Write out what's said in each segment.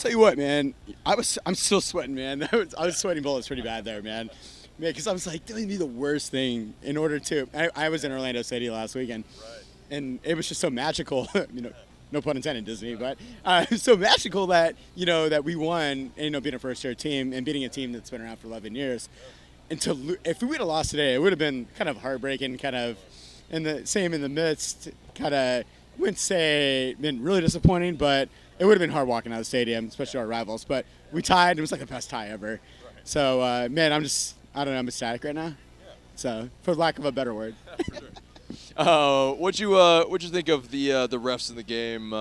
tell you what, man. I'm still sweating, man. I was sweating bullets pretty bad there, man. Man, because I was like, that would be the worst thing in order to. I was in Orlando City last weekend, and it was just so magical. No pun intended, Disney, but it was so magical that that we won, and being a first-year team and beating a team that's been around for 11 years. And if we would have lost today, it would have been kind of heartbreaking, kind of in the midst, kind of wouldn't say been really disappointing, but it would have been hard walking out of the stadium, especially our rivals. But we tied. It was like the best tie ever. Right. So, man, I don't know, I'm ecstatic right now. Yeah. So, for lack of a better word. For sure. What'd you think of the refs in the game?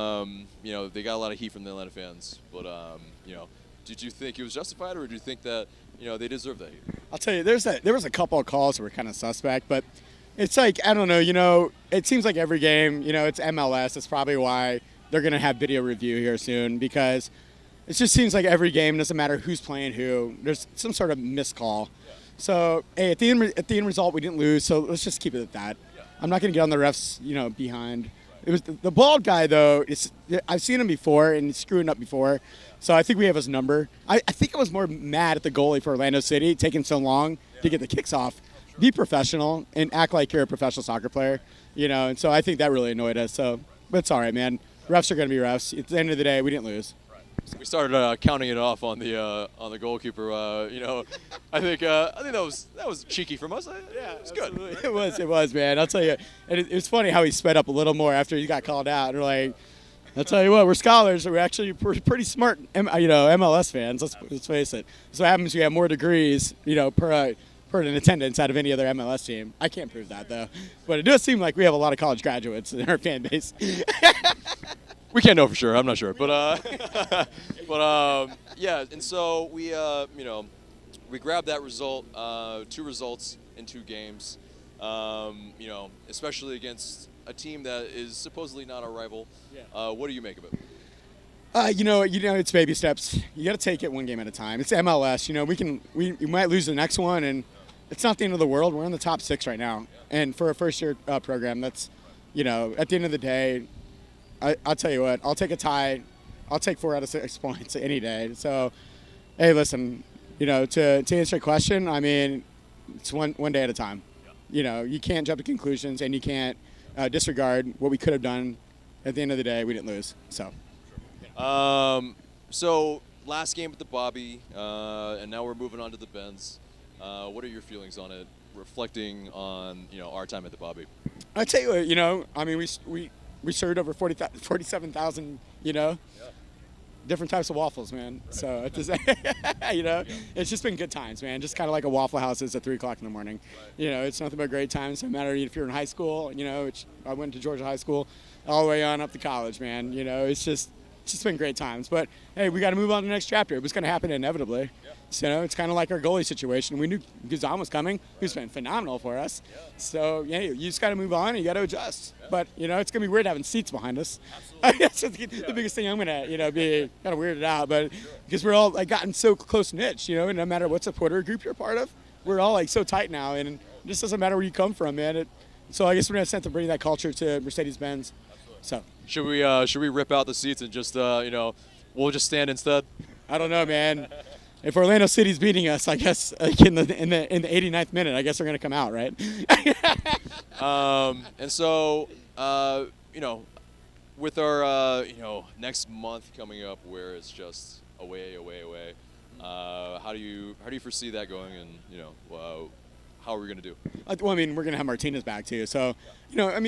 They got a lot of heat from the Atlanta fans, but did you think it was justified, or did you think that they deserve that heat? I'll tell you, there was a couple of calls that were kind of suspect, but it's like, I don't know, it seems like every game, it's MLS. That's probably why they're going to have video review here soon, because it just seems like every game, doesn't matter who's playing who, there's some sort of missed call. Yeah. So, hey, at the end result, we didn't lose, so let's just keep it at that. Yeah. I'm not going to get on the refs, behind. It was the bald guy, though. I've seen him before, and he's screwing up before. So I think we have his number. I think I was more mad at the goalie for Orlando City taking so long to get the kicks off. Be professional and act like you're a professional soccer player, and so I think that really annoyed us. So, but it's all right, man. Refs are going to be refs. At the end of the day, we didn't lose. We started counting it off on the goalkeeper. I think that was cheeky from us. Yeah, it was good. It was, man. I'll tell you. And it was funny how he sped up a little more after he got called out. And we're like, I'll tell you what, we're scholars. We're actually pretty smart, MLS fans. Let's face it. So what happens? You have more degrees, per an attendance out of any other MLS team. I can't prove that though, but it does seem like we have a lot of college graduates in our fan base. We can't know for sure. I'm not sure, but yeah. And so we grabbed that result, 2 results in 2 games. Especially against a team that is supposedly not our rival. Yeah. What do you make of it? It's baby steps. You got to take it one game at a time. It's MLS. We might lose the next one, and it's not the end of the world. We're in the top 6 right now, and for a first-year program, that's, at the end of the day, I'll tell you what. I'll take a tie. I'll take 4 out of 6 points any day. So, hey, listen. To answer your question, I mean, it's one day at a time. You can't jump to conclusions, and you can't disregard what we could have done. At the end of the day, we didn't lose. So. So last game at the Bobby, and now we're moving on to the Benz. What are your feelings on it, reflecting on our time at the Bobby? I tell you what, I mean, we served over 47,000, different types of waffles, man. So it's just, it's just been good times, man. Just kind of like a Waffle House is at 3:00 in the morning. Right. It's nothing but great times. No matter if you're in high school, which I went to Georgia High School, all the way on up to college, man. It's just been great times. But, hey, we got to move on to the next chapter. It was going to happen inevitably. Yeah. So, it's kind of like our goalie situation. We knew Guzan was coming. He's been phenomenal for us. Yeah. So, yeah, you just got to move on and you got to adjust. Yeah. But, it's going to be weird having seats behind us. That's the biggest thing I'm going to, be kind of weirded out. But because we're all, gotten so close-knit, and no matter what supporter group you're part of, we're all, so tight now. And it just doesn't matter where you come from, man. So I guess we're going to attempt to bring that culture to Mercedes-Benz. So. Should we rip out the seats and just we'll just stand instead? I don't know, man. If Orlando City's beating us, I guess in the 89th minute, I guess they're gonna come out, right? And so with our next month coming up, where it's just away. How do you foresee that going, and how are we going to do? Well, I mean, we're going to have Martinez back, too. So, I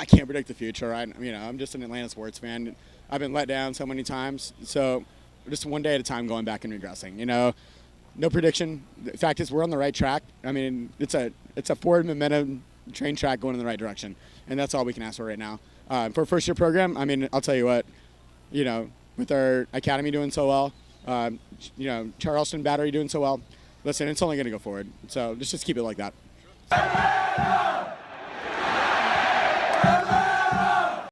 can't predict the future, right? I'm just an Atlanta sports fan. I've been let down so many times. So, just one day at a time going back and regressing. No prediction. The fact is, we're on the right track. I mean, it's a forward momentum train track going in the right direction. And that's all we can ask for right now. For a first-year program, I mean, I'll tell you what, with our academy doing so well, Charleston Battery doing so well, listen, it's only going to go forward. So let's just keep it like that.